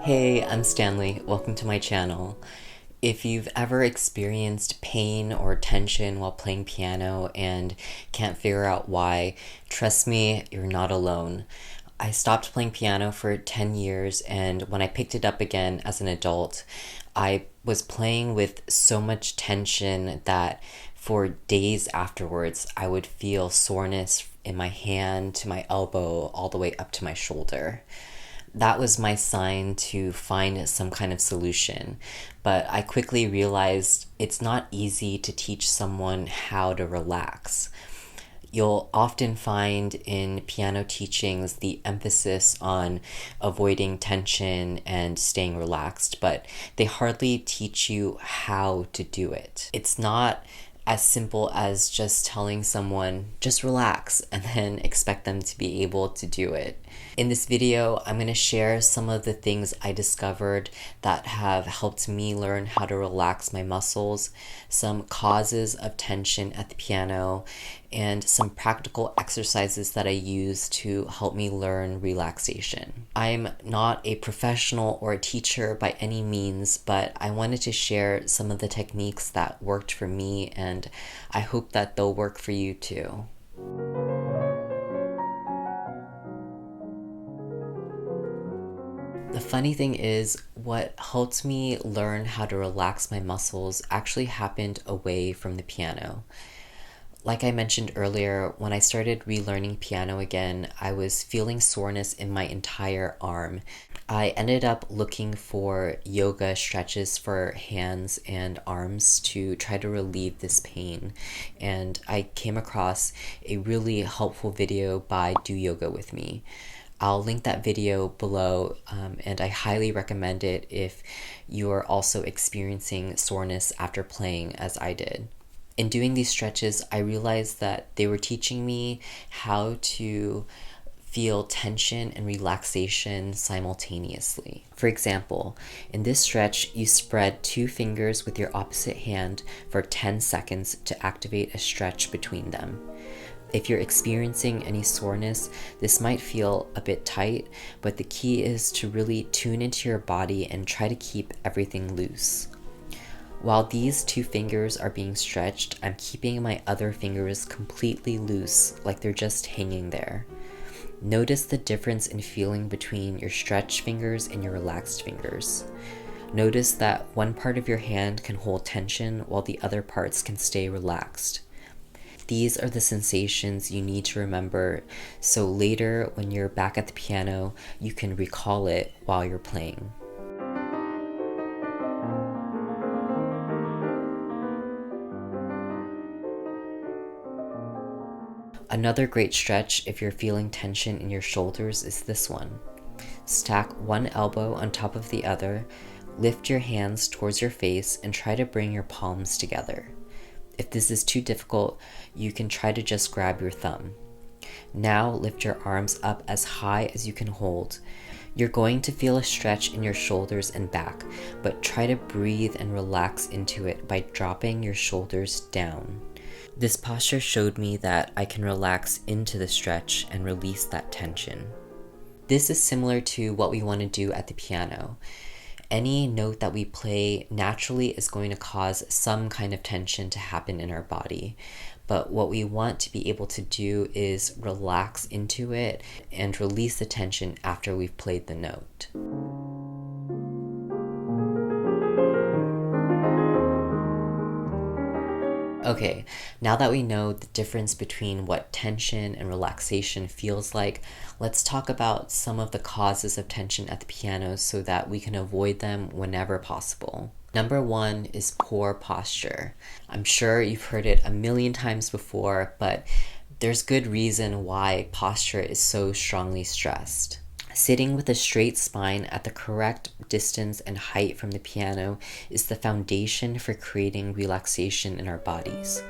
Hey, I'm Stanley. Welcome to my channel. If you've ever experienced pain or tension while playing piano and can't figure out why, trust me, you're not alone. I stopped playing piano for 10 years, and when I picked it up again as an adult, I was playing with so much tension that for days afterwards, I would feel soreness in my hand to my elbow all the way up to my shoulder. That was my sign to find some kind of solution. But I quickly realized it's not easy to teach someone how to relax. You'll often find in piano teachings the emphasis on avoiding tension and staying relaxed, but they hardly teach you how to do it. It's not as simple as just telling someone, just relax, and then expect them to be able to do it. In this video, I'm going to share some of the things I discovered that have helped me learn how to relax my muscles, some causes of tension at the piano, and some practical exercises that I use to help me learn relaxation. I'm not a professional or a teacher by any means, but I wanted to share some of the techniques that worked for me, and I hope that they'll work for you too. The funny thing is, what helped me learn how to relax my muscles actually happened away from the piano. Like I mentioned earlier, when I started relearning piano again, I was feeling soreness in my entire arm. I ended up looking for yoga stretches for hands and arms to try to relieve this pain, and I came across a really helpful video by Do Yoga With Me. I'll link that video below, and I highly recommend it if you're also experiencing soreness after playing as I did. In doing these stretches, I realized that they were teaching me how to feel tension and relaxation simultaneously. For example, in this stretch, you spread 2 fingers with your opposite hand for 10 seconds to activate a stretch between them. If you're experiencing any soreness, this might feel a bit tight, but the key is to really tune into your body and try to keep everything loose. While these 2 fingers are being stretched, I'm keeping my other fingers completely loose, like they're just hanging there. Notice the difference in feeling between your stretched fingers and your relaxed fingers. Notice that one part of your hand can hold tension while the other parts can stay relaxed. These are the sensations you need to remember, so later when you're back at the piano, you can recall it while you're playing. Another great stretch if you're feeling tension in your shoulders is this one. Stack one elbow on top of the other, lift your hands towards your face, and try to bring your palms together. If this is too difficult, you can try to just grab your thumb. Now lift your arms up as high as you can hold. You're going to feel a stretch in your shoulders and back, but try to breathe and relax into it by dropping your shoulders down. This posture showed me that I can relax into the stretch and release that tension. This is similar to what we want to do at the piano. Any note that we play naturally is going to cause some kind of tension to happen in our body. But what we want to be able to do is relax into it and release the tension after we've played the note. Okay, now that we know the difference between what tension and relaxation feels like, let's talk about some of the causes of tension at the piano so that we can avoid them whenever possible. Number 1 is poor posture. I'm sure you've heard it a million times before, but there's good reason why posture is so strongly stressed. Sitting with a straight spine at the correct distance and height from the piano is the foundation for creating relaxation in our bodies.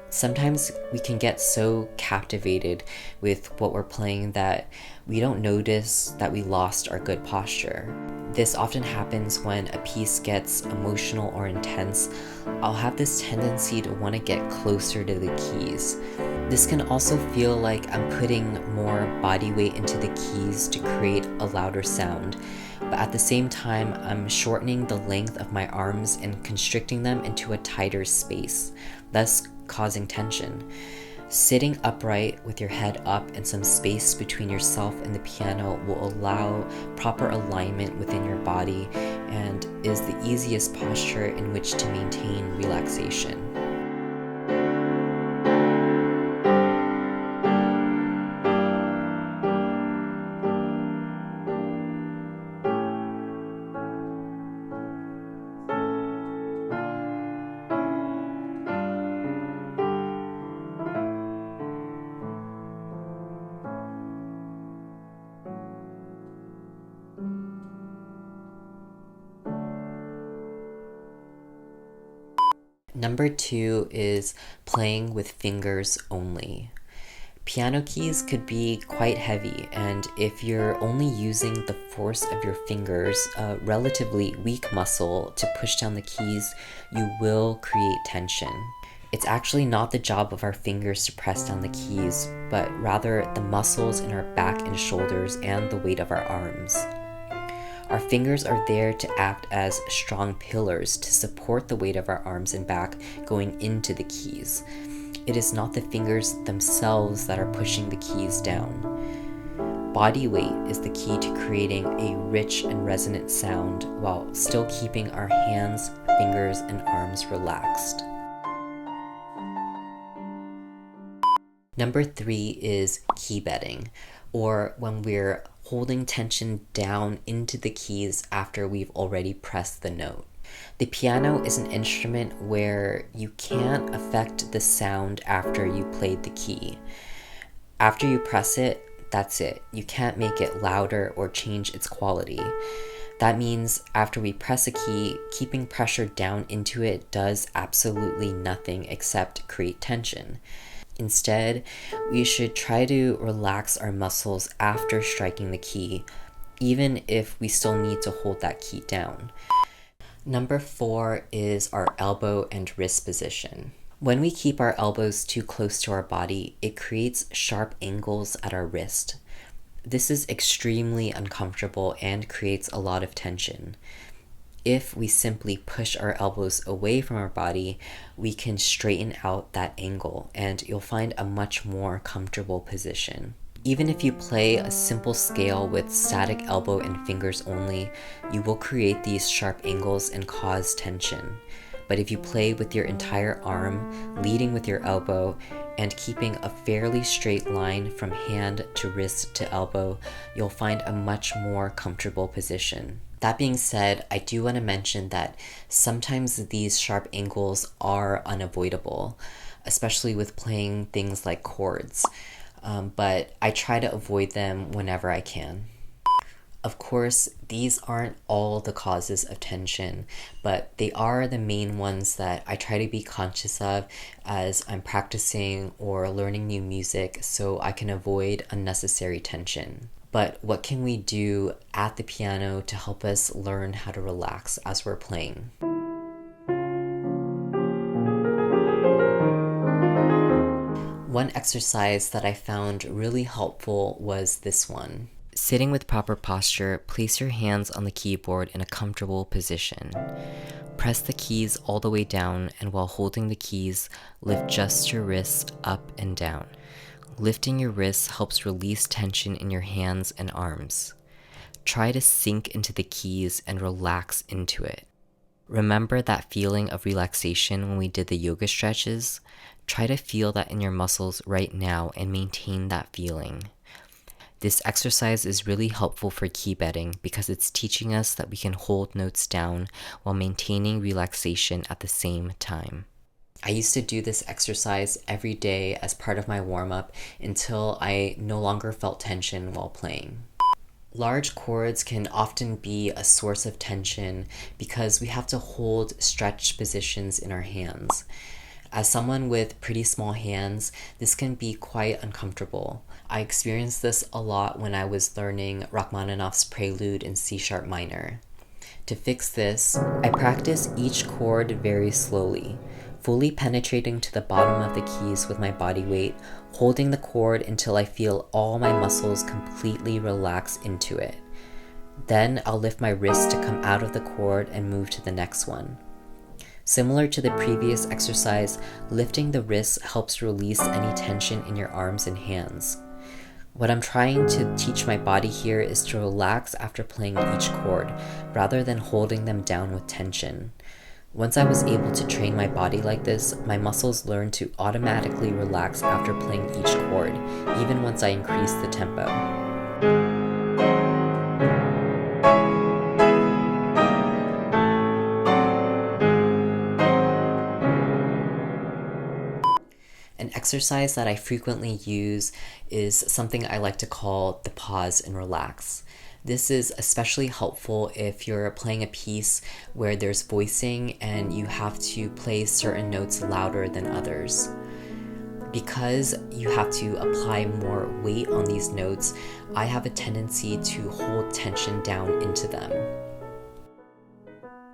Sometimes we can get so captivated with what we're playing that we don't notice that we lost our good posture. This often happens when a piece gets emotional or intense. I'll have this tendency to want to get closer to the keys. This can also feel like I'm putting more body weight into the keys to create a louder sound, but at the same time, I'm shortening the length of my arms and constricting them into a tighter space, thus causing tension. Sitting upright with your head up and some space between yourself and the piano will allow proper alignment within your body and is the easiest posture in which to maintain relaxation. Number 2 is playing with fingers only. Piano keys could be quite heavy, and if you're only using the force of your fingers, a relatively weak muscle, to push down the keys, you will create tension. It's actually not the job of our fingers to press down the keys, but rather the muscles in our back and shoulders and the weight of our arms. Our fingers are there to act as strong pillars to support the weight of our arms and back going into the keys. It is not the fingers themselves that are pushing the keys down. Body weight is the key to creating a rich and resonant sound while still keeping our hands, fingers, and arms relaxed. Number 3 is key bedding, or when we're holding tension down into the keys after we've already pressed the note. The piano is an instrument where you can't affect the sound after you played the key. After you press it, that's it. You can't make it louder or change its quality. That means after we press a key, keeping pressure down into it does absolutely nothing except create tension. Instead, we should try to relax our muscles after striking the key, even if we still need to hold that key down. Number 4 is our elbow and wrist position. When we keep our elbows too close to our body, it creates sharp angles at our wrist. This is extremely uncomfortable and creates a lot of tension. If we simply push our elbows away from our body, we can straighten out that angle and you'll find a much more comfortable position. Even if you play a simple scale with static elbow and fingers only, you will create these sharp angles and cause tension. But if you play with your entire arm, leading with your elbow, and keeping a fairly straight line from hand to wrist to elbow, you'll find a much more comfortable position. That being said, I do want to mention that sometimes these sharp angles are unavoidable, especially with playing things like chords, but I try to avoid them whenever I can. Of course, these aren't all the causes of tension, but they are the main ones that I try to be conscious of as I'm practicing or learning new music so I can avoid unnecessary tension. But what can we do at the piano to help us learn how to relax as we're playing? One exercise that I found really helpful was this one. Sitting with proper posture, place your hands on the keyboard in a comfortable position. Press the keys all the way down, and while holding the keys, lift just your wrists up and down. Lifting your wrists helps release tension in your hands and arms. Try to sink into the keys and relax into it. Remember that feeling of relaxation when we did the yoga stretches? Try to feel that in your muscles right now and maintain that feeling. This exercise is really helpful for key bedding because it's teaching us that we can hold notes down while maintaining relaxation at the same time. I used to do this exercise every day as part of my warm-up until I no longer felt tension while playing. Large chords can often be a source of tension because we have to hold stretched positions in our hands. As someone with pretty small hands, this can be quite uncomfortable. I experienced this a lot when I was learning Rachmaninoff's Prelude in C-sharp minor. To fix this, I practice each chord very slowly, fully penetrating to the bottom of the keys with my body weight, holding the chord until I feel all my muscles completely relax into it. Then I'll lift my wrist to come out of the chord and move to the next one. Similar to the previous exercise, lifting the wrist helps release any tension in your arms and hands. What I'm trying to teach my body here is to relax after playing each chord, rather than holding them down with tension. Once I was able to train my body like this, my muscles learned to automatically relax after playing each chord, even once I increased the tempo. An exercise that I frequently use is something I like to call the pause and relax. This is especially helpful if you're playing a piece where there's voicing and you have to play certain notes louder than others. Because you have to apply more weight on these notes, I have a tendency to hold tension down into them.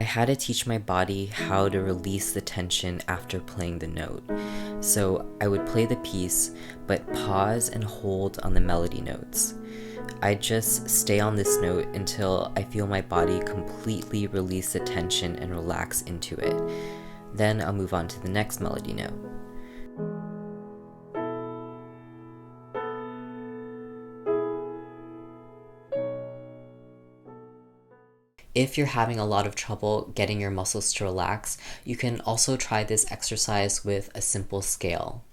I had to teach my body how to release the tension after playing the note. So I would play the piece, but pause and hold on the melody notes. I just stay on this note until I feel my body completely release the tension and relax into it. Then I'll move on to the next melody note. If you're having a lot of trouble getting your muscles to relax, you can also try this exercise with a simple scale.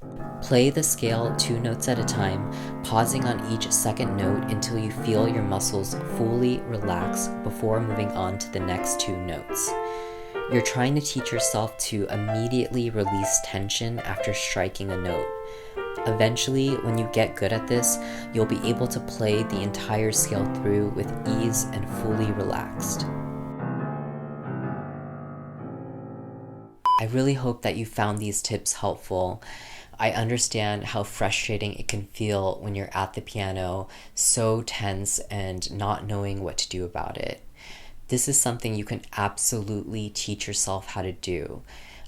Play the scale 2 notes at a time, pausing on each second note until you feel your muscles fully relax before moving on to the next 2 notes. You're trying to teach yourself to immediately release tension after striking a note. Eventually, when you get good at this, you'll be able to play the entire scale through with ease and fully relaxed. I really hope that you found these tips helpful. I understand how frustrating it can feel when you're at the piano, so tense and not knowing what to do about it. This is something you can absolutely teach yourself how to do.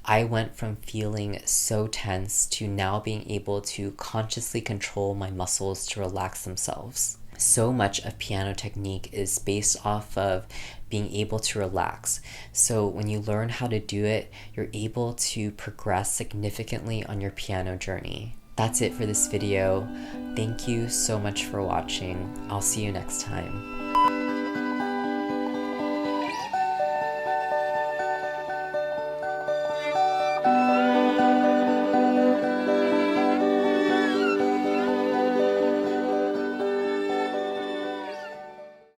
I went from feeling so tense to now being able to consciously control my muscles to relax themselves. So much of piano technique is based off of being able to relax. So when you learn how to do it, you're able to progress significantly on your piano journey. That's it for this video. Thank you so much for watching. I'll see you next time.